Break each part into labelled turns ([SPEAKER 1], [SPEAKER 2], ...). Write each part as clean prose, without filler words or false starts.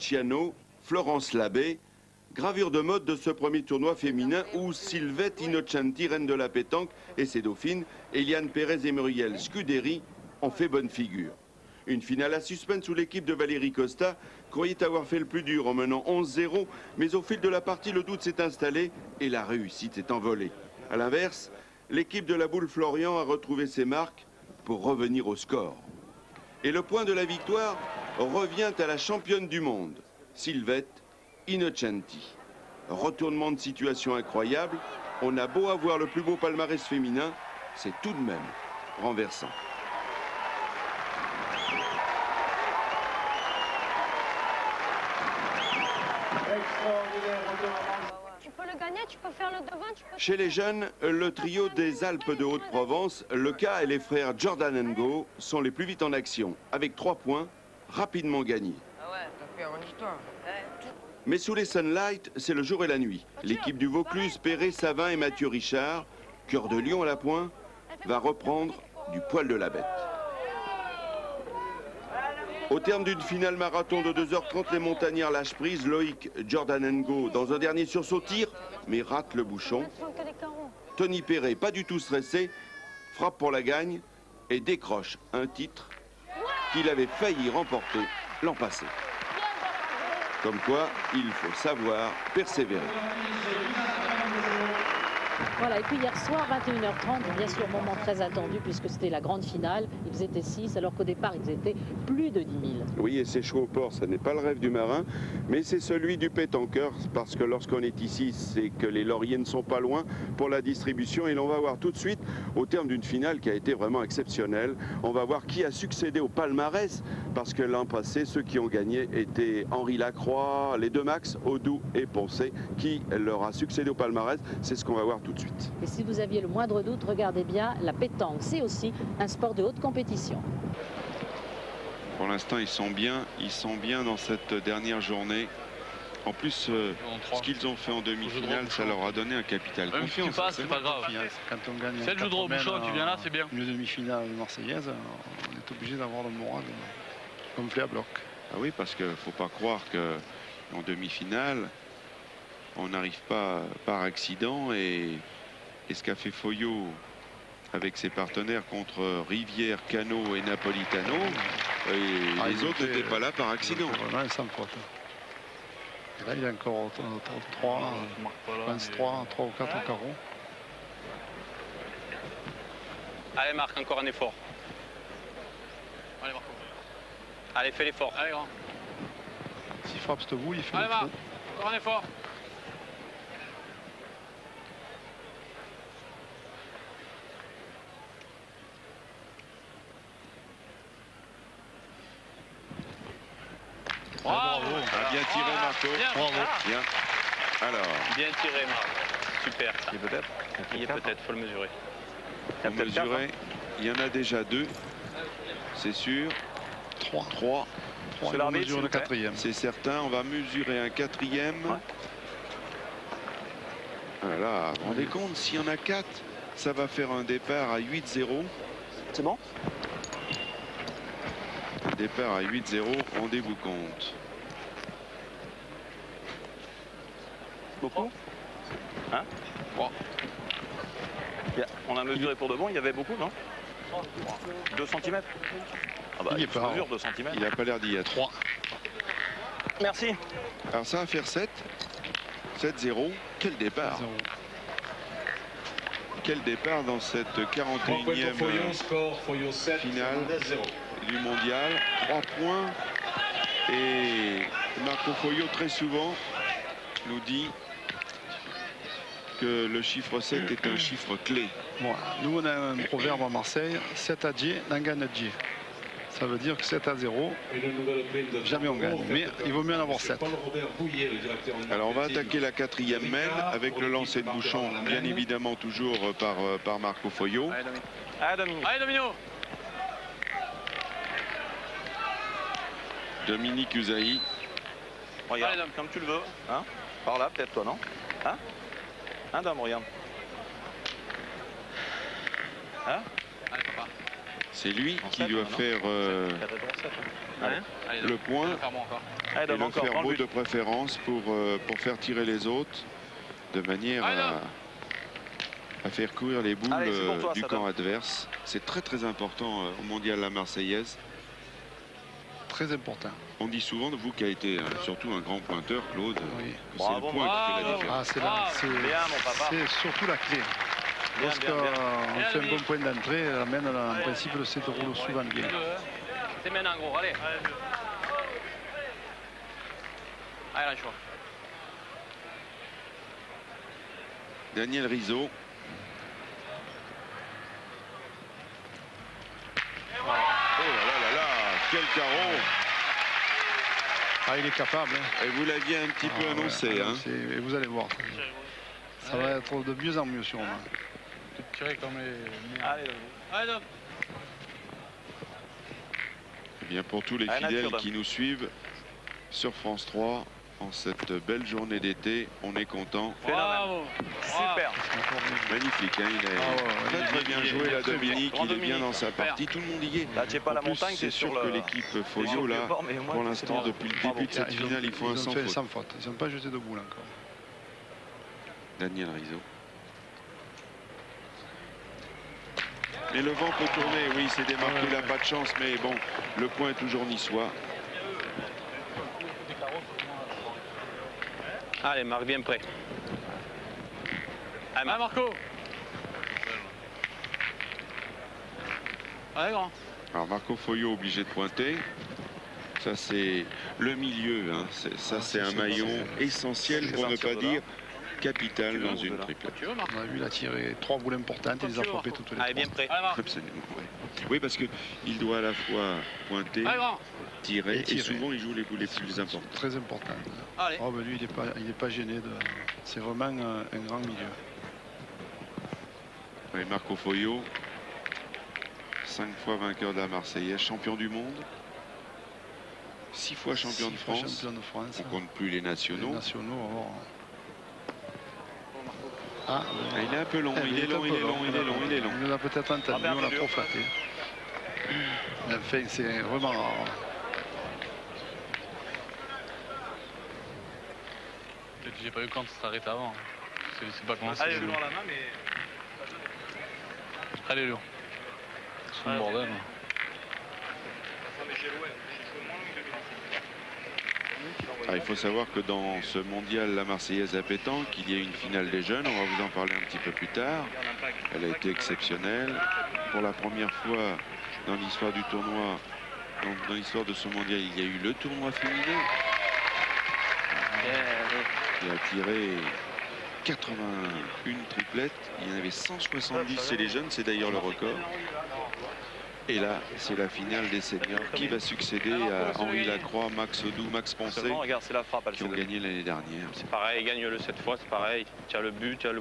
[SPEAKER 1] Marciano, Florence Labbé, gravure de mode de ce premier tournoi féminin où Sylvette Innocenti, reine de la pétanque, et ses dauphines, Eliane Pérez et Muriel Scuderi, ont fait bonne figure. Une finale à suspense où l'équipe de Valérie Costa croyait avoir fait le plus dur en menant 11-0, mais au fil de la partie, le doute s'est installé et la réussite s'est envolée. A l'inverse, l'équipe de la Boule Florian a retrouvé ses marques pour revenir au score. Et le point de la victoire revient à la championne du monde, Sylvette Innocenti. Retournement de situation incroyable, on a beau avoir le plus beau palmarès féminin, c'est tout de même renversant.
[SPEAKER 2] Tu peux le gagner, tu peux faire le devant, tu peux...
[SPEAKER 1] Chez les jeunes, le trio des Alpes de Haute-Provence, Leca et les frères Jordan Ngo sont les plus vite en action, avec 3 points rapidement gagnés.
[SPEAKER 3] Ah ouais, t'as fait un histoire.
[SPEAKER 1] Mais sous les Sunlight, c'est le jour et la nuit. L'équipe du Vaucluse, Perret, Savin et Mathieu Richard, cœur de lion à la pointe, va reprendre du poil de la bête. Au terme d'une finale marathon de 2h30, les montagnards lâchent prise. Loïc Jordan Ngo dans un dernier sursaut tire, mais rate le bouchon. Tony Perret, pas du tout stressé, frappe pour la gagne et décroche un titre qu'il avait failli remporter l'an passé. Comme quoi, il faut savoir persévérer.
[SPEAKER 4] Voilà, et puis hier soir, 21h30, bien sûr, moment très attendu puisque c'était la grande finale. Ils étaient 6, alors qu'au départ, ils étaient plus de 10 000.
[SPEAKER 1] Oui, et c'est chaud au port, ce n'est pas le rêve du marin, mais c'est celui du pétanqueur, parce que lorsqu'on est ici, c'est que les lauriers ne sont pas loin pour la distribution. Et l'on va voir tout de suite, au terme d'une finale qui a été vraiment exceptionnelle, on va voir qui a succédé au palmarès, parce que l'an passé, ceux qui ont gagné étaient Henri Lacroix, les deux Max, Audoux et Poncé, qui leur a succédé au palmarès. C'est ce qu'on va voir tout de suite.
[SPEAKER 4] Et si vous aviez le moindre doute, regardez bien, la pétanque, c'est aussi un sport de haute compétition.
[SPEAKER 1] Pour l'instant, ils sont bien dans cette dernière journée. En plus, ce qu'ils ont fait en demi-finale, ça leur a donné un capital confiance.
[SPEAKER 5] Si tu passes, c'est pas grave.
[SPEAKER 6] Quand on gagne
[SPEAKER 5] C'est le jeu de Robuchon, tu viens là, c'est bien.
[SPEAKER 6] Une demi-finale marseillaise, on est obligé d'avoir le moral gonflé à bloc.
[SPEAKER 1] Ah oui, parce qu'il ne faut pas croire qu'en demi-finale, on n'arrive pas par accident. Et ce qu'a fait Foyot avec ses partenaires contre Rivière, Cano et Napolitano, et les autres n'étaient pas là par accident.
[SPEAKER 6] Voilà, sans faute. Et là, il y a encore 3 ou 4 carreaux.
[SPEAKER 5] Allez Marc, encore un effort. Allez Marco. Allez, fais l'effort. Allez grand.
[SPEAKER 6] S'il frappe ce bout, il fait
[SPEAKER 5] allez
[SPEAKER 6] le
[SPEAKER 5] Marc,
[SPEAKER 6] trou.
[SPEAKER 5] encore un effort. Bravo.
[SPEAKER 1] Bien tiré Marco.
[SPEAKER 5] Bravo.
[SPEAKER 1] Bien. Alors.
[SPEAKER 5] Bien tiré Marc. Super. Ça. Il est peut-être, faut le mesurer.
[SPEAKER 1] Pour mesurer, il y en a déjà 2, c'est sûr. 3.
[SPEAKER 6] On mesure le 4e.
[SPEAKER 1] C'est certain, on va mesurer un 4e. Ouais. Voilà, vous vous rendez compte, s'il y en a 4, ça va faire un départ à 8-0.
[SPEAKER 3] C'est bon?
[SPEAKER 1] Un départ à 8-0, rendez-vous compte.
[SPEAKER 3] Beaucoup? Hein? 3. On a mesuré pour de bon, il y avait beaucoup, non? 2 cm. Ah bah, il mesure 2 cm.
[SPEAKER 1] Il n'a pas l'air d'y être.
[SPEAKER 6] 3.
[SPEAKER 3] Merci.
[SPEAKER 1] Alors ça va faire 7. 7-0. Quel départ. Quel départ dans cette 41e finale du mondial. 3 points. Et Marco Foyot très souvent nous dit que le chiffre 7 est un chiffre clé.
[SPEAKER 6] Bon, nous on a un proverbe à Marseille, 7 à Dieu, n'engane Dieu. Ça veut dire que 7 à 0, jamais on gagne. Mais il vaut mieux en avoir 7.
[SPEAKER 1] Alors on va attaquer la 4e main avec le lancer de bouchon, bien évidemment toujours par Marco Foyot.
[SPEAKER 3] Allez Domino.
[SPEAKER 5] Allez Domino.
[SPEAKER 1] Dominique Usaï.
[SPEAKER 3] Regarde, comme tu le veux. Hein? Par là, peut-être toi, non? Hein? Hein, Dom, regarde. Hein?
[SPEAKER 5] Allez papa.
[SPEAKER 1] C'est lui qui doit faire le point.
[SPEAKER 3] Allez,
[SPEAKER 1] et le
[SPEAKER 3] encore,
[SPEAKER 1] faire beau de préférence pour faire tirer les autres de manière à faire courir les boules du camp adverse. C'est très très important au mondial la Marseillaise.
[SPEAKER 6] Très important.
[SPEAKER 1] On dit souvent de vous qui a été surtout un grand pointeur, Claude,
[SPEAKER 6] Oui.
[SPEAKER 1] que c'est le point qui fait la différence.
[SPEAKER 6] C'est surtout la clé. Lorsqu'on fait un bon point d'entrée, amène en principe le 7 roule souvent bien.
[SPEAKER 5] C'est maintenant gros, allez. Allez, lâche-toi.
[SPEAKER 1] Daniel Rizzo. Oh là là là, quel carreau!
[SPEAKER 6] Ah, il est capable. Hein.
[SPEAKER 1] Et vous l'aviez un petit peu annoncé. Hein.
[SPEAKER 6] Et vous allez voir. Ça va être de mieux en mieux sur moi.
[SPEAKER 3] Tirer comme les... Allez,
[SPEAKER 1] Eh bien, pour tous les fidèles qui nous suivent sur France 3, en cette belle journée d'été, on est content.
[SPEAKER 3] Bravo. Super.
[SPEAKER 1] Magnifique, hein, il est très bien joué là, Dominique, il est bien dans sa partie, tout le monde y est.
[SPEAKER 3] Là, tu n'es pas la montagne,
[SPEAKER 1] c'est sûr que l'équipe Foyot, là, pour l'instant, depuis le début de cette finale, ils font un sans faute.
[SPEAKER 6] Ils n'ont pas jeté de boule encore.
[SPEAKER 1] Daniel Rizzo. Mais le vent peut tourner, oui, c'est démarqué, il n'a pas de chance, mais bon, le point est toujours niçois.
[SPEAKER 5] Allez, Marc, bien prêt. Allez, Marco. Allez, grand.
[SPEAKER 1] Alors, Marco Foyot obligé de pointer. Ça, c'est le milieu. Hein. Ça, c'est un maillon essentiel, pour ne pas dire capital dans une triplette.
[SPEAKER 6] On a vu, il a tiré 3 boules importantes et il les a frappées toutes les 3.
[SPEAKER 5] Allez, bien prêt.
[SPEAKER 1] Absolument, oui. Oui, parce qu'il doit à la fois pointer, tirer, et souvent il joue les boules les plus importantes.
[SPEAKER 6] Très important.
[SPEAKER 5] Allez.
[SPEAKER 6] Oh, ben lui, il n'est pas gêné. C'est vraiment un grand milieu.
[SPEAKER 1] Oui, Marco Foyot, 5 fois vainqueur de la Marseillaise, champion du monde, 6 fois champion de France. On ne compte plus les nationaux.
[SPEAKER 6] Les nationaux,
[SPEAKER 1] il est un peu long, il est long.
[SPEAKER 6] Il nous a peut-être entendu, on l'a trop flatté. Enfin, c'est vraiment rare.
[SPEAKER 3] J'ai pas eu quand ça s'arrête avant. C'est pas commencé. Allez, le la main, mais... Allez, Léo. C'est un bordel.
[SPEAKER 1] Il faut savoir que dans ce mondial la Marseillaise à pétanque, il y a une finale des jeunes, on va vous en parler un petit peu plus tard. Elle a été exceptionnelle. Pour la première fois dans l'histoire du tournoi, dans l'histoire de ce mondial, il y a eu le tournoi féminin. Il a tiré 81 triplettes, il y en avait 170 chez les jeunes, c'est d'ailleurs le record. Et là, c'est la finale des seniors qui va succéder à Henri Lacroix, Max Odou, Max Poncet, qui ont gagné l'année dernière.
[SPEAKER 5] C'est pareil, gagne-le cette fois, c'est pareil. Tu as le but, tu as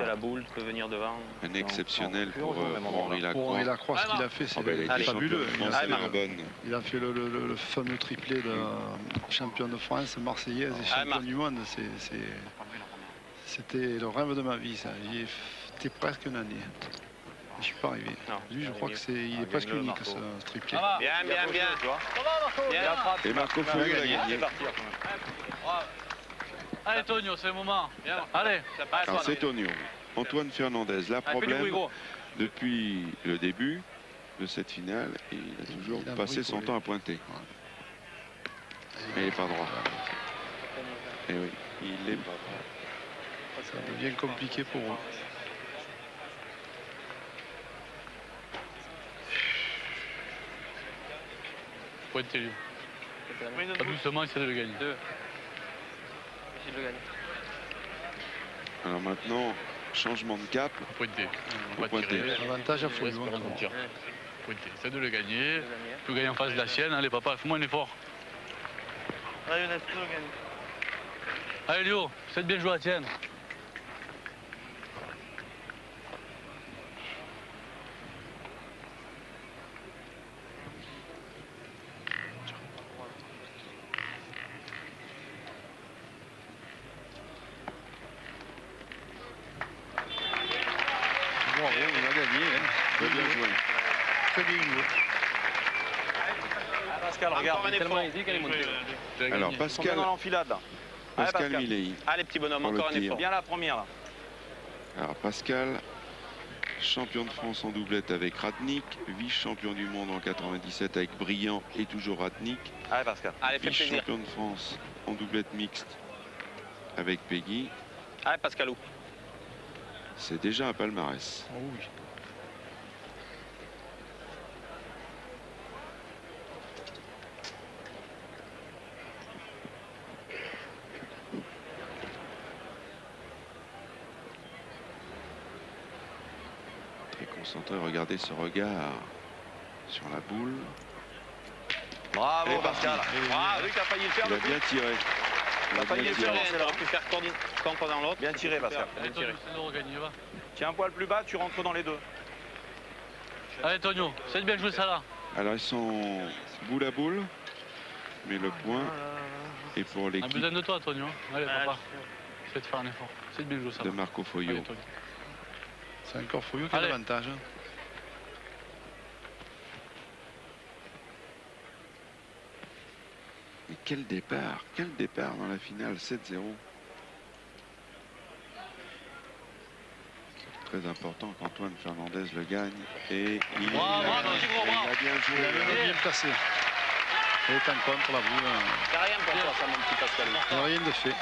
[SPEAKER 5] la boule, tu peux venir devant.
[SPEAKER 1] Un exceptionnel pour Henri Lacroix.
[SPEAKER 6] Pour Henri Lacroix, ce qu'il a fait, c'est fabuleux. Il a fait le fameux triplé de champion de France, Marseillaise et champion du monde. C'était le rêve de ma vie, ça. J'y ai été presque une année. Je suis pas arrivé. Lui, je crois qu'il est presque unique, ce triplé.
[SPEAKER 5] Bien.
[SPEAKER 1] Et Marco Foyot a gagné.
[SPEAKER 3] Allez, Tonio, c'est le moment. Allez.
[SPEAKER 1] Alors, c'est Tonio. Antoine Fernandez. Là, problème, depuis le début de cette finale, il a toujours passé son temps à pointer. Mais il n'est pas droit. Et oui, il n'est pas droit.
[SPEAKER 6] Ça devient compliqué pour eux.
[SPEAKER 3] Pointer lui. Pas doucement, essayer de le gagner.
[SPEAKER 5] Essayer de le gagner.
[SPEAKER 1] Alors maintenant, changement de cap.
[SPEAKER 3] Pointer.
[SPEAKER 6] Avantage à Foyot.
[SPEAKER 3] Pointer. Essaie de le gagner. Tu gagnes en face de la sienne. Allez, papa, fais-moi un effort.
[SPEAKER 5] Allez, on a tout gagné.
[SPEAKER 3] Allez, Léo, essaie de bien jouer à la tienne.
[SPEAKER 6] Bravo, il a gagné. Très bien joué. Très bien joué.
[SPEAKER 3] Pascal, regarde.
[SPEAKER 1] Alors Pascal,
[SPEAKER 3] Dans l'enfilade là.
[SPEAKER 1] Pascal Milei.
[SPEAKER 5] Allez, petit bonhomme, encore un effort.
[SPEAKER 3] Bien la première là.
[SPEAKER 1] Alors Pascal, champion de France en doublette avec Ratnik, vice-champion du monde en 97 avec Briand et toujours Ratnik.
[SPEAKER 3] Allez Pascal.
[SPEAKER 5] Allez, fais plaisir.
[SPEAKER 1] Vice-champion de France en doublette mixte avec Peggy.
[SPEAKER 5] Allez, Pascalou.
[SPEAKER 1] C'est déjà un palmarès.
[SPEAKER 6] Oh oui.
[SPEAKER 1] Très concentré, regardez ce regard sur la boule.
[SPEAKER 3] Bravo
[SPEAKER 1] Et
[SPEAKER 3] Pascal. Ah oui, t'as failli le faire.
[SPEAKER 1] Il a bien tiré.
[SPEAKER 3] T'as failli le faire.
[SPEAKER 5] Il aurait pu faire camp dans l'autre.
[SPEAKER 3] Bien tiré Pascal.
[SPEAKER 5] Bien tiré.
[SPEAKER 3] Tiens un poil plus bas, tu rentres dans les deux.
[SPEAKER 7] Allez Tonio, c'est bien joué ça là.
[SPEAKER 1] Alors ils sont boule à boule, mais le point est pour
[SPEAKER 7] Un
[SPEAKER 1] l'équipe
[SPEAKER 7] besoin de toi Tonio. Allez papa, je vais te faire un effort. C'est bien joué ça.
[SPEAKER 1] de Marco Foyo.
[SPEAKER 7] Allez, Tonio.
[SPEAKER 6] C'est encore Foyo qui a
[SPEAKER 7] Allez.
[SPEAKER 6] l'avantage.
[SPEAKER 1] Mais quel départ dans la finale, 7-0. Très important qu'Antoine Fernandez le gagne. Et il
[SPEAKER 7] Bravo,
[SPEAKER 1] a bien joué.
[SPEAKER 6] Il a bien placé. Il est en contre la boule.
[SPEAKER 5] C'est rien pour toi, ça, mon petit Pascal.
[SPEAKER 6] Il n'y a rien de fait.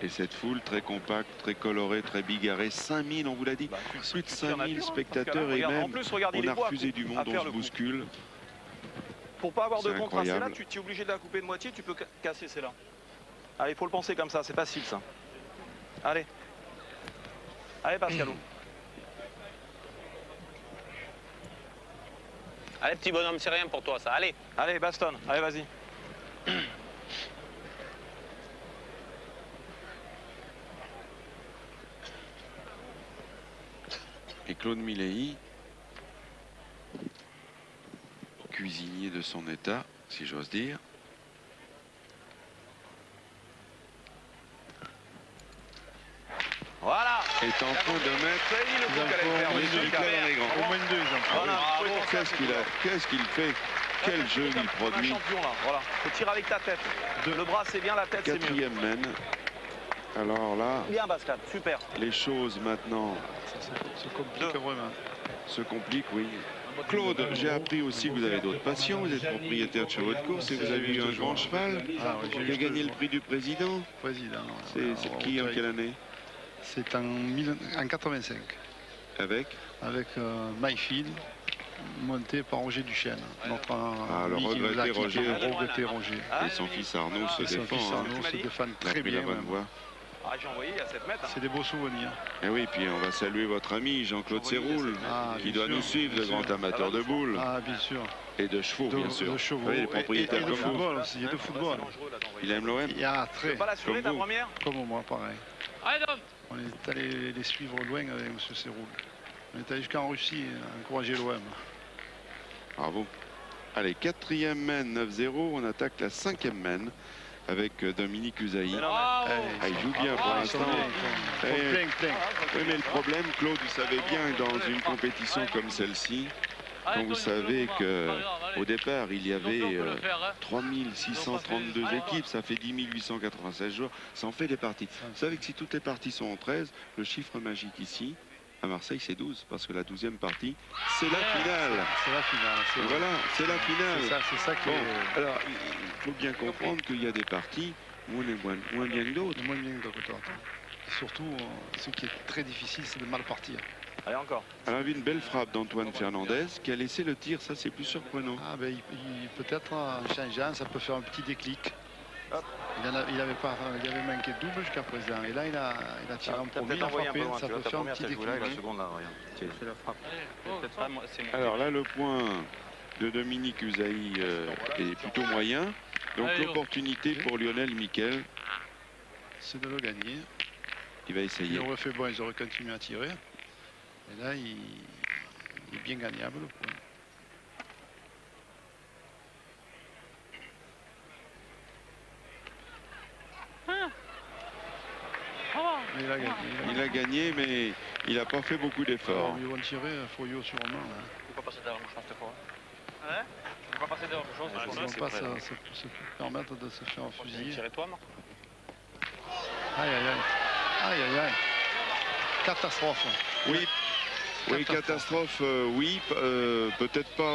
[SPEAKER 1] Et cette foule très compacte, très colorée, très bigarrée. 5000, on vous l'a dit. Plus de 5000 spectateurs et
[SPEAKER 3] Regarde, en
[SPEAKER 1] même
[SPEAKER 3] plus, regardez,
[SPEAKER 1] on
[SPEAKER 3] il est
[SPEAKER 1] a
[SPEAKER 3] beau à
[SPEAKER 1] refusé
[SPEAKER 3] coup-
[SPEAKER 1] du
[SPEAKER 3] à
[SPEAKER 1] monde,
[SPEAKER 3] faire
[SPEAKER 1] on se
[SPEAKER 3] le coup.
[SPEAKER 1] bouscule.
[SPEAKER 3] Pour pas avoir de
[SPEAKER 1] C'est
[SPEAKER 3] contraste, là,
[SPEAKER 1] incroyable.
[SPEAKER 3] tu es obligé de la couper de moitié, tu peux casser celle-là. Allez, il faut le penser comme ça, c'est facile ça. Allez. Allez Pascalou.
[SPEAKER 5] Allez, petit bonhomme, c'est rien pour toi, ça. Allez.
[SPEAKER 3] Allez, baston. Allez, vas-y.
[SPEAKER 1] Et Claude Milei, cuisinier de son état, si j'ose dire.
[SPEAKER 3] Voilà.
[SPEAKER 1] Est en train de mettre
[SPEAKER 3] C'est dit le coup qu'elle allait faire.
[SPEAKER 1] les
[SPEAKER 3] Oui,
[SPEAKER 1] deux
[SPEAKER 3] Pascal.
[SPEAKER 1] éclats dans les grands.
[SPEAKER 6] Au moins deux, ils en font.
[SPEAKER 3] Voilà.
[SPEAKER 1] Qu'est-ce qu'il fait? Quel jeu il
[SPEAKER 3] Un
[SPEAKER 1] produit.
[SPEAKER 3] champion là, voilà. Faut tirer avec ta tête. Le bras c'est bien, la tête c'est mieux.
[SPEAKER 1] Quatrième mène. Alors là,
[SPEAKER 3] Bien Pascal, super.
[SPEAKER 1] les choses maintenant
[SPEAKER 6] C'est compliqué vraiment.
[SPEAKER 1] se compliquent, oui. Claude, j'ai appris aussi que vous avez d'autres passions. Vous êtes propriétaire de chevaux de course et vous avez eu un grand cheval
[SPEAKER 6] Ah oui, j'ai
[SPEAKER 1] qui a
[SPEAKER 6] eu
[SPEAKER 1] gagné
[SPEAKER 6] deux
[SPEAKER 1] le prix du président.
[SPEAKER 6] président.
[SPEAKER 1] C'est qui, en quelle année?
[SPEAKER 6] C'est en 85.
[SPEAKER 1] Avec
[SPEAKER 6] Avec Myfield, monté par Roger Duchesne. Notre
[SPEAKER 1] le
[SPEAKER 6] ami qui nous a
[SPEAKER 1] regretté
[SPEAKER 6] quittés,
[SPEAKER 1] Roger.
[SPEAKER 6] le regretté Roger.
[SPEAKER 1] et son fils Arnaud se
[SPEAKER 6] Et son
[SPEAKER 1] défend.
[SPEAKER 6] fils
[SPEAKER 1] hein.
[SPEAKER 6] Arnaud se défend
[SPEAKER 1] Il a
[SPEAKER 6] très
[SPEAKER 1] pris
[SPEAKER 6] bien.
[SPEAKER 1] la bonne
[SPEAKER 6] même.
[SPEAKER 1] voie.
[SPEAKER 3] Ah, j'ai envoyé à 7 mètres.
[SPEAKER 6] C'est des beaux souvenirs.
[SPEAKER 1] Et oui, puis on va saluer votre ami Jean-Claude Séroul,
[SPEAKER 6] Ah,
[SPEAKER 1] qui
[SPEAKER 6] bien
[SPEAKER 1] doit
[SPEAKER 6] sûr,
[SPEAKER 1] nous suivre,
[SPEAKER 6] bien
[SPEAKER 1] de
[SPEAKER 6] sûr.
[SPEAKER 1] grand amateur de boules
[SPEAKER 6] Ah, bien sûr.
[SPEAKER 1] et de chevaux, bien sûr.
[SPEAKER 6] De chevaux.
[SPEAKER 1] Oui, les
[SPEAKER 6] Et
[SPEAKER 1] propriétaires
[SPEAKER 6] de
[SPEAKER 1] comme vous.
[SPEAKER 6] football aussi. Il y a de football.
[SPEAKER 1] Il aime l'OM.
[SPEAKER 6] Il y a
[SPEAKER 3] Tu
[SPEAKER 6] très.
[SPEAKER 3] veux pas l'assurer
[SPEAKER 1] Comme
[SPEAKER 3] ta
[SPEAKER 1] vous.
[SPEAKER 3] première?
[SPEAKER 6] Comme moi, pareil.
[SPEAKER 7] Allez Dom.
[SPEAKER 6] On est allé les suivre loin avec M. Séroul. On est allé jusqu'en Russie encourager l'OM.
[SPEAKER 1] Bravo. Allez, quatrième mène, 9-0. On attaque la cinquième mène avec Dominique Usaï.
[SPEAKER 7] Bravo.
[SPEAKER 1] Ah, il joue bien pour l'instant.
[SPEAKER 6] Ils sont
[SPEAKER 1] Eh,
[SPEAKER 6] plein.
[SPEAKER 1] Oui, mais le problème, Claude, vous savez bien que dans une compétition comme celle-ci, quand vous savez qu'au départ, il y avait 3632 équipes, ça fait 10 896 jours, ça en fait des parties. Vous savez que si toutes les parties sont en 13, le chiffre magique ici, à Marseille, c'est 12, parce que la 12e partie, c'est la finale.
[SPEAKER 6] C'est la finale.
[SPEAKER 1] Et voilà, c'est la finale.
[SPEAKER 6] C'est ça qui
[SPEAKER 1] Bon,
[SPEAKER 6] est
[SPEAKER 1] alors, il faut bien comprendre qu'il y a des parties où on est moins bien que d'autres.
[SPEAKER 6] le moins bien de côté. Surtout, ce qui est très difficile, c'est de mal partir.
[SPEAKER 3] Allez, encore.
[SPEAKER 1] Alors, on a vu une belle frappe d'Antoine Fernandez qui a laissé le tir, ça c'est plus surprenant.
[SPEAKER 6] Ah ben, peut-être en changeant, ça peut faire un petit déclic.
[SPEAKER 3] Hop.
[SPEAKER 6] Il avait manqué de double jusqu'à présent. Et là, il a tiré en
[SPEAKER 3] T'as
[SPEAKER 6] premier,
[SPEAKER 3] peut-être
[SPEAKER 6] il a
[SPEAKER 3] envoyé un
[SPEAKER 6] frappé,
[SPEAKER 3] peu loin.
[SPEAKER 6] ça
[SPEAKER 3] Tu vois,
[SPEAKER 6] peut
[SPEAKER 3] ta
[SPEAKER 6] faire un
[SPEAKER 3] première,
[SPEAKER 6] petit
[SPEAKER 3] t'as joué là, et la
[SPEAKER 6] déclic.
[SPEAKER 3] seconde là, regarde. Tiens, fais la frappe.
[SPEAKER 5] Peut-être pas, moi, c'est mon-
[SPEAKER 1] Alors là, le point de Dominique Usaï est plutôt moyen. Donc
[SPEAKER 7] Allez,
[SPEAKER 1] l'opportunité pour Lionel Miquel,
[SPEAKER 6] C'est de le gagner.
[SPEAKER 1] il va
[SPEAKER 6] Il
[SPEAKER 1] essayer.
[SPEAKER 6] aurait fait bon, ils auraient continué à tirer. Et là, il est bien gagnable, le point. Mais il a gagné.
[SPEAKER 1] Il a gagné, mais il n'a pas fait beaucoup d'efforts.
[SPEAKER 6] Ils vont tirer Foyo sûrement. Là.
[SPEAKER 5] Faut pas passer derrière mon champ cette fois. On va passer dehors.
[SPEAKER 6] Ils ne vont pas se permettre de se faire fusiller.
[SPEAKER 5] Tirez-toi, Marc.
[SPEAKER 6] Aïe, aïe, aïe. Aïe, aïe, aïe. Catastrophe.
[SPEAKER 1] Oui. Oui, catastrophe, oui, peut-être pas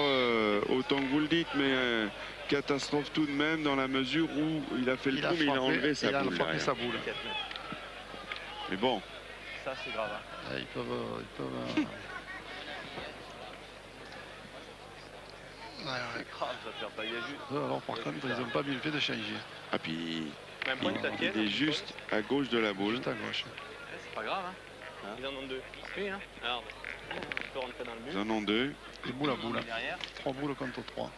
[SPEAKER 1] autant que vous le dites, mais catastrophe tout de même dans la mesure où il a fait le trou, mais il a enlevé sa boule.
[SPEAKER 6] Il a frappé sa boule.
[SPEAKER 1] Mais bon.
[SPEAKER 3] Ça, c'est grave. Hein.
[SPEAKER 6] Ils peuvent
[SPEAKER 3] C'est grave, ça faire tailler juste.
[SPEAKER 6] alors par contre, ils n'ont pas bien fait de changer.
[SPEAKER 1] Ah, puis
[SPEAKER 5] Même point de taquet.
[SPEAKER 1] il est juste à gauche de la boule.
[SPEAKER 6] Juste à gauche.
[SPEAKER 5] C'est pas grave, hein. Ils en ont deux. Oui, hein. Alors, tu peux rentrer dans le but.
[SPEAKER 1] Ils en ont deux.
[SPEAKER 6] Et boule à boule.
[SPEAKER 5] Derrière.
[SPEAKER 6] 3 boules contre 3.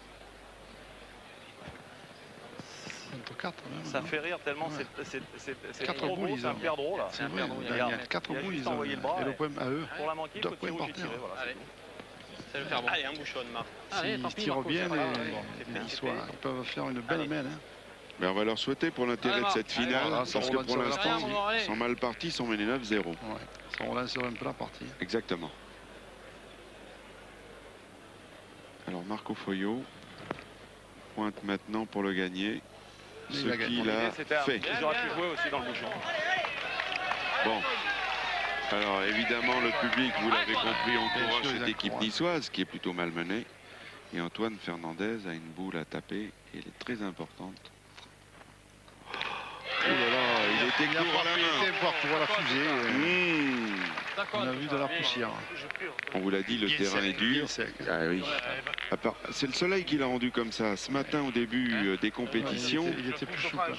[SPEAKER 6] Contre 4 même.
[SPEAKER 3] Ça
[SPEAKER 6] non
[SPEAKER 3] fait rire tellement
[SPEAKER 6] Ouais.
[SPEAKER 3] c'est
[SPEAKER 6] 4
[SPEAKER 3] trop
[SPEAKER 6] boules,
[SPEAKER 3] gros,
[SPEAKER 6] ils
[SPEAKER 3] c'est un
[SPEAKER 6] ont.
[SPEAKER 3] père drôle là.
[SPEAKER 6] C'est vrai,
[SPEAKER 3] drôle,
[SPEAKER 6] il y a 4 boules, ils ont.
[SPEAKER 3] envoyé le bras.
[SPEAKER 6] Et le point à eux.
[SPEAKER 3] Pour la manquer, il
[SPEAKER 6] Deux
[SPEAKER 3] faut
[SPEAKER 6] points
[SPEAKER 3] tirer
[SPEAKER 6] par
[SPEAKER 3] ou
[SPEAKER 6] terre.
[SPEAKER 3] tirer. Voilà,
[SPEAKER 5] Allez.
[SPEAKER 3] c'est
[SPEAKER 5] Ça va le faire bon. Allez, un bouchon de Marc.
[SPEAKER 6] S'ils tirent bien, ils peuvent faire une belle main. Hein.
[SPEAKER 1] Mais on va leur souhaiter pour l'intérêt de cette finale,
[SPEAKER 6] voilà,
[SPEAKER 1] parce
[SPEAKER 6] ça
[SPEAKER 1] que
[SPEAKER 6] relance
[SPEAKER 1] pour
[SPEAKER 6] sur la
[SPEAKER 1] l'instant,
[SPEAKER 6] partie.
[SPEAKER 1] ils sont mal partis, ils sont menés 9-0.
[SPEAKER 6] Ouais. Ça relancerait un peu la partie.
[SPEAKER 1] Exactement. Alors Marco Foio pointe maintenant pour le gagner.
[SPEAKER 6] Il
[SPEAKER 1] Ce
[SPEAKER 6] a gagné.
[SPEAKER 1] qu'il a fait.
[SPEAKER 3] Ils auraient pu jouer aussi dans le bouchon.
[SPEAKER 1] Bon. Alors évidemment, le public, vous l'avez compris, encourage cette équipe niçoise qui est plutôt malmenée. Et Antoine Fernandez a une boule à taper et elle est très importante. Oh là là, il était court à la main.
[SPEAKER 6] Tu vois la fusée. On a vu de la poussière.
[SPEAKER 1] On vous l'a dit, le terrain est dur. Ah oui. C'est le soleil qui l'a rendu comme ça. Ce matin, au début des compétitions,
[SPEAKER 6] Il était plus souple.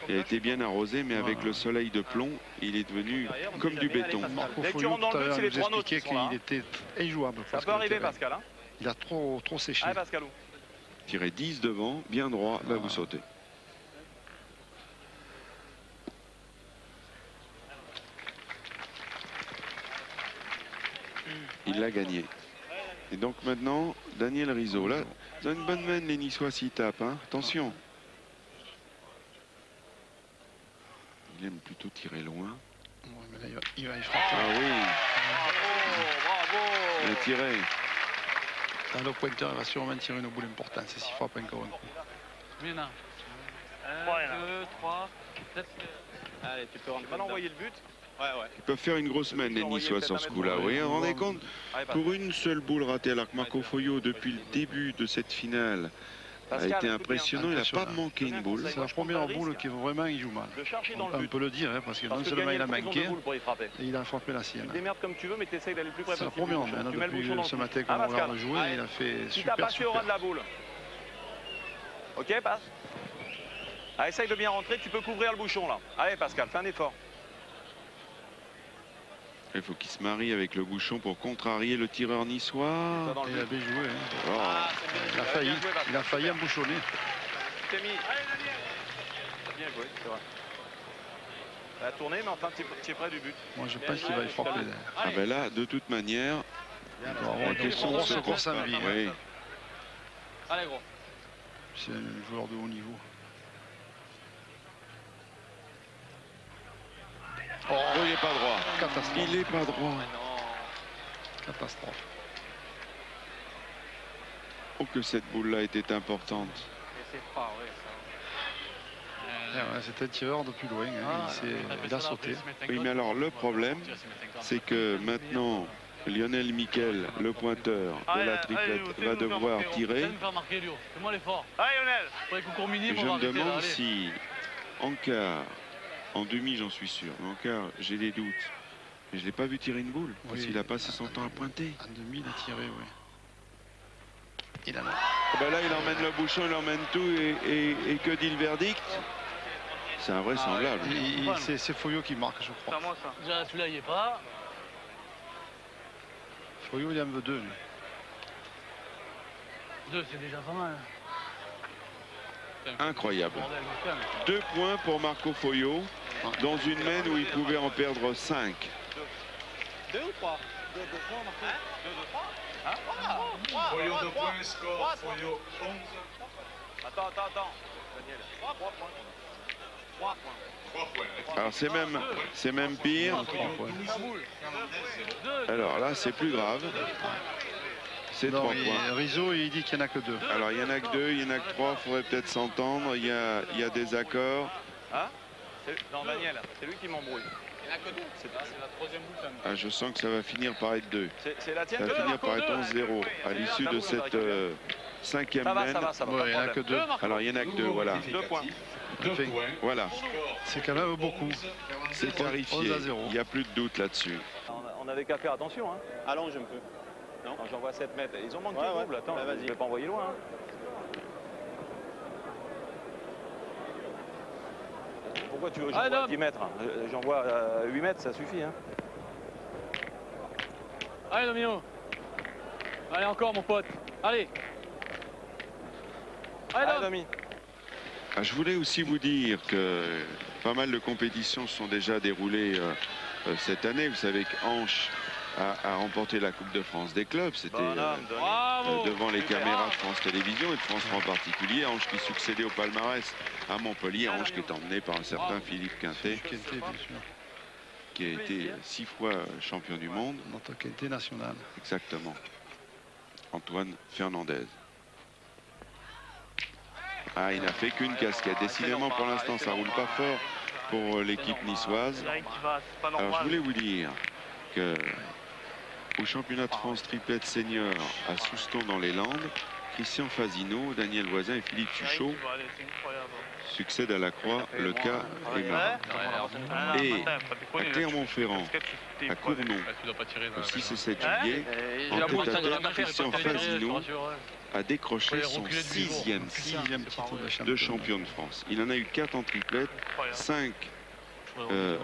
[SPEAKER 1] il a été bien arrosé, mais avec le soleil de plomb, il est devenu comme du béton.
[SPEAKER 6] Marco
[SPEAKER 3] Dès que tu
[SPEAKER 6] Foio,
[SPEAKER 3] rentres dans
[SPEAKER 6] tout
[SPEAKER 3] le
[SPEAKER 6] à
[SPEAKER 3] but,
[SPEAKER 6] l'heure,
[SPEAKER 3] c'est les
[SPEAKER 6] nous
[SPEAKER 3] trois nôtres qui
[SPEAKER 6] expliquait
[SPEAKER 3] sont là.
[SPEAKER 6] qu'il était injouable.
[SPEAKER 3] Ça peut arriver, Pascal. Hein.
[SPEAKER 6] Il a trop séché.
[SPEAKER 3] Allez, Pascalou.
[SPEAKER 1] Tirez 10 devant, bien droit, là vous sautez. Il l'a gagné. Et donc maintenant, Daniel Rizzo. Là, ils ont une bonne main, les Niçois s'y tapent. Hein. Attention. Il aime plutôt tirer loin.
[SPEAKER 6] Ouais, mais là, il va y frapper.
[SPEAKER 1] Ah oui,
[SPEAKER 3] Bravo.
[SPEAKER 1] il a tiré.
[SPEAKER 6] Là, le pointeur il va sûrement tirer une boule importante. C'est s'il frappe encore un coup.
[SPEAKER 7] Bien, 1, 2, 3, 4.
[SPEAKER 5] Allez, tu peux rentrer.
[SPEAKER 3] Tu vas envoyer le but.
[SPEAKER 5] Ouais.
[SPEAKER 1] Ils peuvent faire une grosse main, les Niçois, sur ce coup-là. Vous voyez, vous vous rendez compte? Pour une seule boule ratée, alors que Marco Foio, depuis le début de cette finale, a été impressionnant. Il n'a pas manqué une boule.
[SPEAKER 6] C'est la première boule qui vraiment il joue mal. On peut le dire, hein, parce que non seulement il a manqué, et il a frappé la sienne.
[SPEAKER 3] Tu démerdes comme tu veux, mais tu essayes d'aller le plus près
[SPEAKER 6] C'est la
[SPEAKER 3] possible.
[SPEAKER 6] première main.
[SPEAKER 3] Tu mets le bouchon dans
[SPEAKER 6] Depuis ce
[SPEAKER 3] le
[SPEAKER 6] matin
[SPEAKER 3] trou.
[SPEAKER 6] qu'on
[SPEAKER 3] Ah,
[SPEAKER 6] regarde
[SPEAKER 3] Pascal.
[SPEAKER 6] jouer, il a fait
[SPEAKER 3] Si t'as
[SPEAKER 6] super,
[SPEAKER 3] passé au ras de la
[SPEAKER 6] super.
[SPEAKER 3] boule. Ok, passe. Ah, essaye de bien rentrer, tu peux couvrir le bouchon là. Allez, Pascal, fais un effort.
[SPEAKER 1] Il faut qu'il se marie avec le bouchon pour contrarier le tireur niçois.
[SPEAKER 3] Dans le
[SPEAKER 6] Il a
[SPEAKER 3] but.
[SPEAKER 6] bien joué. Hein.
[SPEAKER 1] Oh.
[SPEAKER 6] Il a failli. Il a failli embouchonner.
[SPEAKER 3] T'es mis. Bien joué, c'est vrai. Elle a tourné, mais enfin, tu es près du but.
[SPEAKER 6] Moi, je pense qu'il va y frapper.
[SPEAKER 1] Ah ben là, de toute manière,
[SPEAKER 6] Il doit avoir
[SPEAKER 1] la question
[SPEAKER 6] une
[SPEAKER 1] se
[SPEAKER 6] grosse
[SPEAKER 1] pose pas.
[SPEAKER 6] envie.
[SPEAKER 1] Oui.
[SPEAKER 5] Allez, gros.
[SPEAKER 6] C'est un joueur de haut niveau.
[SPEAKER 1] Oh, il n'est pas droit.
[SPEAKER 6] Catastrophe.
[SPEAKER 1] Il n'est pas droit.
[SPEAKER 6] Catastrophe.
[SPEAKER 1] Oh, que cette boule-là était importante.
[SPEAKER 5] C'est pas vrai, ça.
[SPEAKER 6] C'était un tireur de plus loin. Hein. Il a sauté.
[SPEAKER 1] Oui, mais alors le problème, c'est que maintenant, Lionel Miquel, le pointeur de la triplette, va devoir tirer.
[SPEAKER 7] Fais-moi l'effort.
[SPEAKER 5] Allez, Lionel.
[SPEAKER 7] Pour les concours mini,
[SPEAKER 1] Je me demande si, en quart, en demi, j'en suis sûr, mais en quart, j'ai des doutes. Mais je ne l'ai pas vu tirer une boule, parce qu'il a passé son temps à pointer.
[SPEAKER 6] En demi, il a tiré, oui. Il a
[SPEAKER 1] Ah ben là, il emmène le bouchon, il emmène tout, et que dit le verdict? C'est invraisemblable.
[SPEAKER 6] C'est Foio qui marque, je
[SPEAKER 5] C'est à
[SPEAKER 6] crois.
[SPEAKER 5] moi, ça.
[SPEAKER 7] Déjà, celui-là, il n'y est pas.
[SPEAKER 6] Foio, il en veut 2. lui.
[SPEAKER 7] 2, c'est déjà pas mal.
[SPEAKER 1] Incroyable.
[SPEAKER 7] Bordel, calme.
[SPEAKER 1] 2 points pour Marco Foio, dans une main où il pouvait en perdre 5.
[SPEAKER 5] 2 ou 3 2 de 3, Marco. 2 de 3. Hein?
[SPEAKER 8] Foio 2 points, score Foio 11.
[SPEAKER 3] Attends. Daniel. 3 points. 3 points.
[SPEAKER 8] 3 points.
[SPEAKER 1] Alors c'est même pire.
[SPEAKER 6] 3 points.
[SPEAKER 1] Alors là, c'est plus grave. C'est 3 points.
[SPEAKER 6] Rizzo, il dit qu'il n'y en a que 2.
[SPEAKER 1] Alors, il n'y en a que 2, il n'y en a que 3. Il faudrait peut-être s'entendre. Il y a des accords.
[SPEAKER 3] Ah, non, Daniel, c'est lui qui m'embrouille.
[SPEAKER 5] Il n'y en a que 2.
[SPEAKER 7] C'est la troisième boucle.
[SPEAKER 1] Ah, je sens que ça va finir par être 2.
[SPEAKER 3] C'est la tienne.
[SPEAKER 1] Ça va finir par être 11-0 à l'issue de cette 5e mène.
[SPEAKER 3] Ça va,
[SPEAKER 6] Ouais, il n'y en a que 2.
[SPEAKER 1] Alors, il n'y en a que 2, voilà.
[SPEAKER 3] 2 points.
[SPEAKER 8] 2 points.
[SPEAKER 1] Voilà.
[SPEAKER 6] C'est quand même beaucoup.
[SPEAKER 1] C'est clarifié.
[SPEAKER 6] 11-0.
[SPEAKER 1] Il n'y a plus de doute là-dessus.
[SPEAKER 3] On avait qu'à faire attention. Hein.
[SPEAKER 5] Allonge un peu.
[SPEAKER 3] Non, j'envoie 7 mètres. Ils ont manqué
[SPEAKER 5] Ouais,
[SPEAKER 3] le double. Attends,
[SPEAKER 5] bah,
[SPEAKER 3] je
[SPEAKER 5] vas-y.
[SPEAKER 3] ne vais pas envoyer loin. Hein. Pourquoi tu veux que j'envoie 10 mètres? J'envoie 8 mètres, ça suffit. Hein.
[SPEAKER 7] Allez, Domino. Allez, encore, mon pote. Allez.
[SPEAKER 3] Allez, Domi.
[SPEAKER 1] Ah, je voulais aussi vous dire que pas mal de compétitions sont déjà déroulées cette année. Vous savez qu'Anche a remporté la Coupe de France des clubs. C'était devant les caméras de France Télévisions et de France 3 en particulier. Ange qui succédait au palmarès à Montpellier. Ange qui est emmené par un certain Philippe Quintet, qui a été 6 fois champion du monde.
[SPEAKER 6] Notre qualité nationale.
[SPEAKER 1] Exactement. Antoine Fernandez. Ah, il n'a fait qu'une casquette. Décidément, pour l'instant, ça roule pas fort pour l'équipe niçoise. Alors, je voulais vous dire que au championnat de France triplette senior à Souston dans les Landes, Christian Fasino, Daniel Voisin et Philippe Suchot succèdent à la Croix, Le Cas et Marin. Et à Clermont-Ferrand, à Cournon, le 6 et 7 juillet, en tête-à-tête, Christian Fasino a décroché son 6e titre de champion de France. Il en a eu 4 en triplette, 5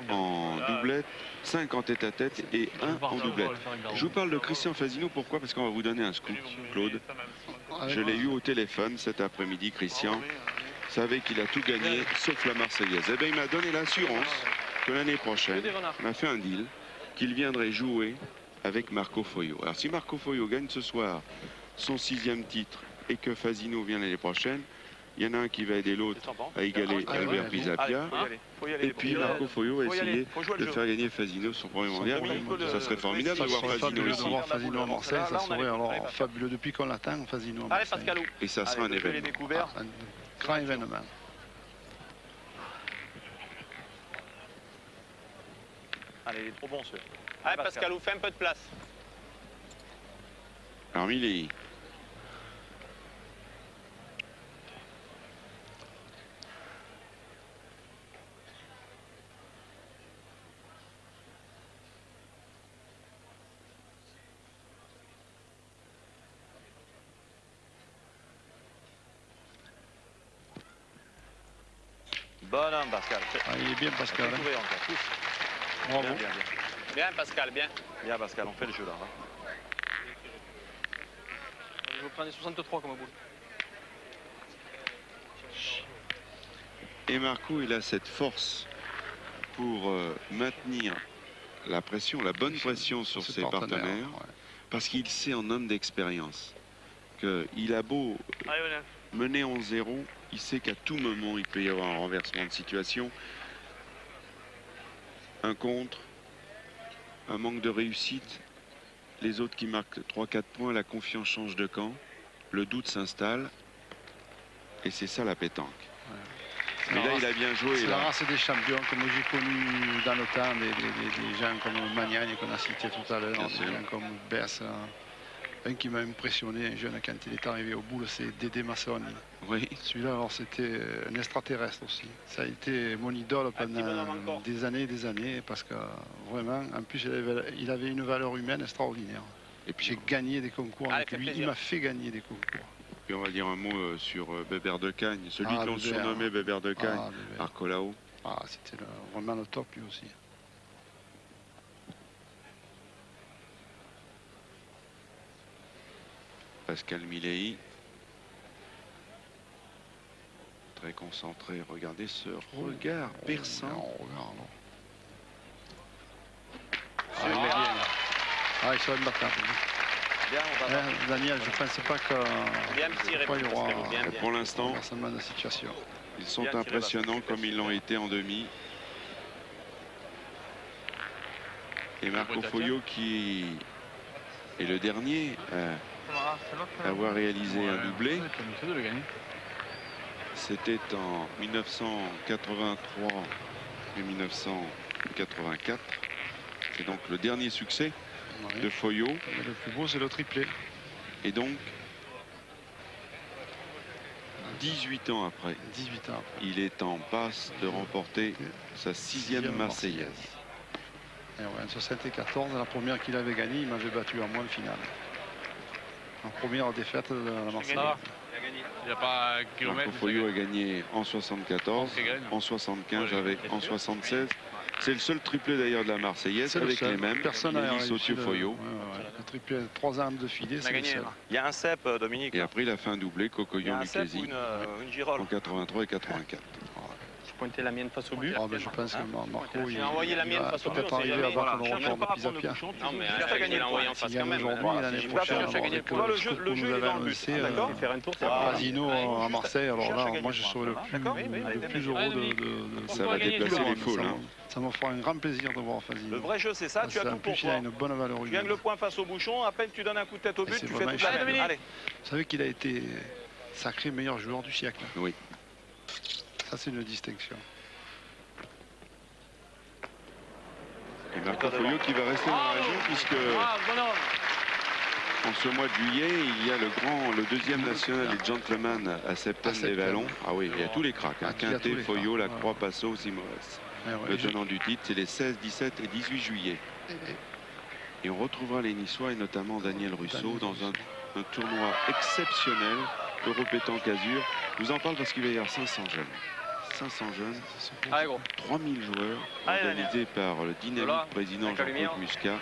[SPEAKER 1] en doublette, 5 en tête-à-tête et 1 en doublette. Je vous parle de Christian Fasino, pourquoi? Parce qu'on va vous donner un scoop, Claude. Je l'ai eu au téléphone cet après-midi, Christian. Vous savez qu'il a tout gagné, sauf la Marseillaise. Eh bien, il m'a donné l'assurance que l'année prochaine, on a fait un deal, qu'il viendrait jouer avec Marco Foio. Alors, si Marco Foio gagne ce soir son 6e titre et que Fasino vient l'année prochaine, il y en a un qui va aider l'autre à égaler Albert Pisapia. Et puis Marco Foio va essayer de faire gagner Fasino son premier mondial. Ça serait formidable de voir Fasino ici.
[SPEAKER 6] Fasino à Marseille, ça serait alors fabuleux. Depuis qu'on l'attend, Fasino à Marseille.
[SPEAKER 1] Et ça sera un événement.
[SPEAKER 6] Un grand événement.
[SPEAKER 3] Allez, il est trop bon, ce.
[SPEAKER 5] Allez, Pascalou, fais un peu de place.
[SPEAKER 1] Alors, Milei.
[SPEAKER 3] Bonhomme, Pascal.
[SPEAKER 6] Ah, il est bien, Pascal. Hein. Bravo.
[SPEAKER 3] Bien, bien, bien.
[SPEAKER 5] Bien, Pascal, bien.
[SPEAKER 3] Bien, Pascal, on fait le jeu là. Hein.
[SPEAKER 7] Je vais prendre 63 comme boule.
[SPEAKER 1] Et Marco, il a cette force pour maintenir la pression, la bonne pression sur ses partenaires, parce qu'il sait en homme d'expérience qu'il a beau mener 11-0, il sait qu'à tout moment, il peut y avoir un renversement de situation, un contre, un manque de réussite, les autres qui marquent 3-4 points, la confiance change de camp, le doute s'installe, et c'est ça la pétanque. Mais là, il a bien joué.
[SPEAKER 6] C'est la race des champions, comme j'ai connu dans le temps, des gens comme Magnagne qu'on a cité tout à l'heure, des gens comme Bess. Un qui m'a impressionné, un jeune, quand il est arrivé au bout, c'est Dédé Massoni.
[SPEAKER 1] Oui.
[SPEAKER 6] Celui-là, alors c'était un extraterrestre aussi. Ça a été mon idole pendant des années, parce que vraiment, en plus, il avait une valeur humaine extraordinaire. Et puis j'ai gagné des concours avec lui, il m'a fait gagner des concours.
[SPEAKER 1] Puis on va dire un mot sur Bébert de Cagne, celui que l'on surnommait Bébert de Cagne, Arcolao.
[SPEAKER 6] Ah, c'était vraiment le top lui aussi.
[SPEAKER 1] Pascal Milei. Très concentré, regardez ce regard perçant.
[SPEAKER 6] Ah, il est bien. Ah, il serait battant. Daniel, je ne pensais pas qu'il y aura
[SPEAKER 1] pour l'instant,
[SPEAKER 6] de situation.
[SPEAKER 1] Ils sont impressionnants comme ils l'ont été en demi. Et Marco Foio qui est le dernier avoir réalisé un doublé. C'était en 1983 et 1984. C'est donc le dernier succès de Foyot.
[SPEAKER 6] Et le plus beau, c'est le triplé.
[SPEAKER 1] Et donc, 18 ans après, il est en passe de remporter sa 6e Marseillaise.
[SPEAKER 6] Et ouais, en 74, la première qu'il avait gagnée, il m'avait battu en moins de finale. En première défaite de la Marseillaise.
[SPEAKER 7] Il n'y a pas un kilomètre.
[SPEAKER 1] Marco Foyot a gagné en 74, en 75 avec en 76. C'est le seul triplé d'ailleurs de la Marseillaise avec les mêmes.
[SPEAKER 6] Personne n'a réussi
[SPEAKER 1] Foyot.
[SPEAKER 6] Le triplé 3 armes de filet, c'est le seul.
[SPEAKER 3] Il y a un cep, Dominique.
[SPEAKER 1] Et après, il a fait un doublé, Cocoyon, Lucchesi,
[SPEAKER 3] une girole.
[SPEAKER 1] en 83 et 84.
[SPEAKER 5] Je pointais la mienne face au but.
[SPEAKER 6] Oh, ben, je pense que Marco,
[SPEAKER 5] J'ai envoyé la mienne face au but.
[SPEAKER 6] peut-être arriver à battre le record de Pisapia.
[SPEAKER 5] Non, mais je l'ai envoyé en face quand même.
[SPEAKER 6] Aujourd'hui, l'année prochaine,
[SPEAKER 3] le jeu est dans le but. D'accord.
[SPEAKER 5] Faire un tour, c'est
[SPEAKER 6] Casino à Marseille, alors là, moi je serais le plus heureux de
[SPEAKER 1] Ça va déplacer les foules.
[SPEAKER 6] Ça me fera un grand plaisir de voir Fazino.
[SPEAKER 3] Le vrai jeu, c'est ça, tu as tout pour
[SPEAKER 6] Il a
[SPEAKER 3] toi.
[SPEAKER 6] une bonne valeur
[SPEAKER 3] Tu
[SPEAKER 6] humaine.
[SPEAKER 3] gagnes le point face au bouchon, à peine tu donnes un coup de tête au but, tu fais toute la même. Allez.
[SPEAKER 6] Vous savez qu'il a été sacré meilleur joueur du siècle.
[SPEAKER 1] Oui.
[SPEAKER 6] Ça, c'est une distinction.
[SPEAKER 1] Et Marco Foyot qui va rester dans la région puisque en ce mois de juillet, il y a le deuxième national des gentlemen à Septembre-les-Vallons. Ah oui, il y a tous les cracks. Quintet, Foyot, Lacroix, Passot, Simoes. Le tenant du titre, c'est les 16, 17 et 18 juillet. Et on retrouvera les Niçois et notamment Daniel Russo dans un tournoi exceptionnel, Europétanque Azur. Je vous en parle parce qu'il va y avoir 500 jeunes. 500 jeunes, 3000 joueurs organisés par le dynamique président Jean-Claude Muscat.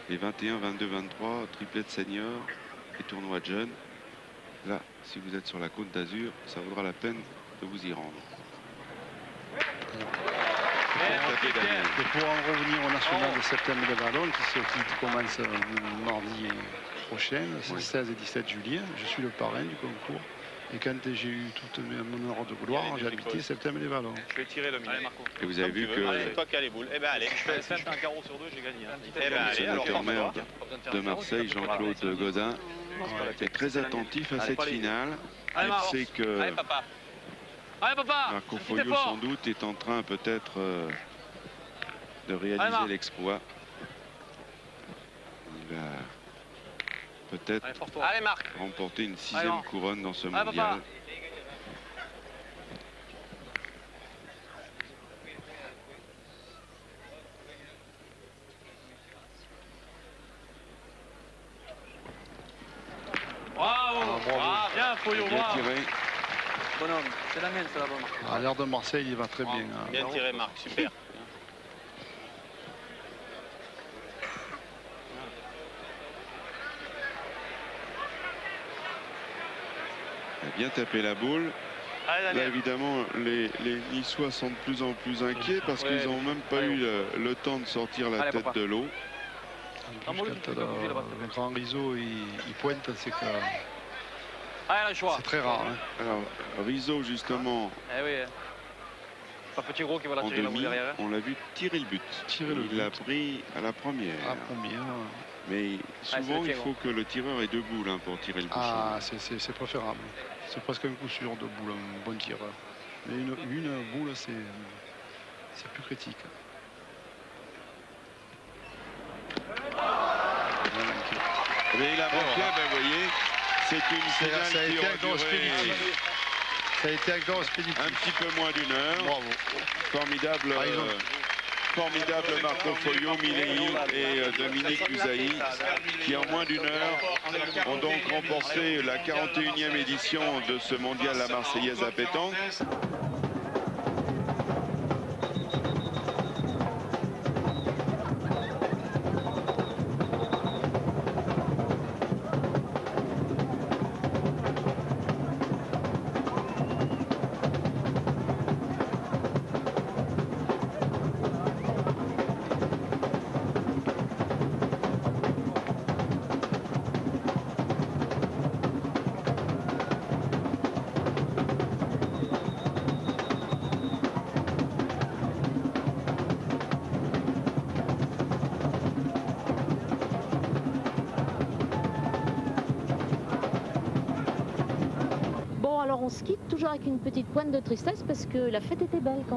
[SPEAKER 1] Les 21, 22, 23, triplets de seniors et tournois de jeunes. Là, si vous êtes sur la côte d'Azur, ça vaudra la peine de vous y rendre.
[SPEAKER 6] Et pour en revenir au national de Septembre-les-Vallons, qui commence mardi prochain, c'est 16 et 17 juillet, je suis le parrain du concours. Et quand j'ai eu tout mon heure de gloire, j'ai habité Septembre-les-Vallons.
[SPEAKER 3] Je vais tirer Dominique.
[SPEAKER 1] Et vous avez vu que
[SPEAKER 5] C'est toi qui as les boules. Eh ben allez.
[SPEAKER 3] Je fais un carreau sur 2, j'ai gagné.
[SPEAKER 5] Eh ben allez, alors
[SPEAKER 1] le maire de Marseille, Jean-Claude Godin, est très attentif à cette finale. Il sait que
[SPEAKER 5] Allez papa.
[SPEAKER 1] Marco Foyot, sans doute, est en train peut-être de réaliser l'exploit. Il va peut-être remporter une 6e couronne dans ce mondial.
[SPEAKER 7] Bravo. Bien, Foyot.
[SPEAKER 1] Bien tiré.
[SPEAKER 5] Bonhomme, c'est la mienne, c'est la bonne.
[SPEAKER 6] À l'heure de Marseille, il va très bien.
[SPEAKER 5] Bien tiré, Marc, super.
[SPEAKER 1] Il a bien tapé la boule. Là, évidemment, les Niçois sont de plus en plus inquiets parce qu'ils n'ont même pas eu le temps de sortir la tête de l'eau.
[SPEAKER 6] Quand le grand Rizzo il pointe, c'est que c'est très rare.
[SPEAKER 1] Alors, Rizzo, justement,
[SPEAKER 5] Pas petit gros qui va la
[SPEAKER 1] en
[SPEAKER 5] tirer la boule
[SPEAKER 1] demi,
[SPEAKER 5] derrière.
[SPEAKER 1] on l'a vu tirer le but. Il l'a pris à la première. Mais souvent, il faut que le tireur ait 2 boules pour tirer le bouchon.
[SPEAKER 6] Ah, c'est préférable. C'est presque un coup sûr de boule, un bon tireur. Mais une boule, c'est plus critique.
[SPEAKER 1] Mais il a manqué, ben, vous voyez, c'est une finale qui aura duré
[SPEAKER 6] ça a été un gros expéditif.
[SPEAKER 1] un petit peu moins d'1 heure.
[SPEAKER 6] Bravo.
[SPEAKER 1] Formidable, formidable Marco Foyot, Milei et Dominique Usaï, qui en moins d'1 heure ont donc remporté la 41e édition de ce mondial La Marseillaise à pétanque.
[SPEAKER 4] quitte toujours avec une petite pointe de tristesse parce que la fête était belle quand même.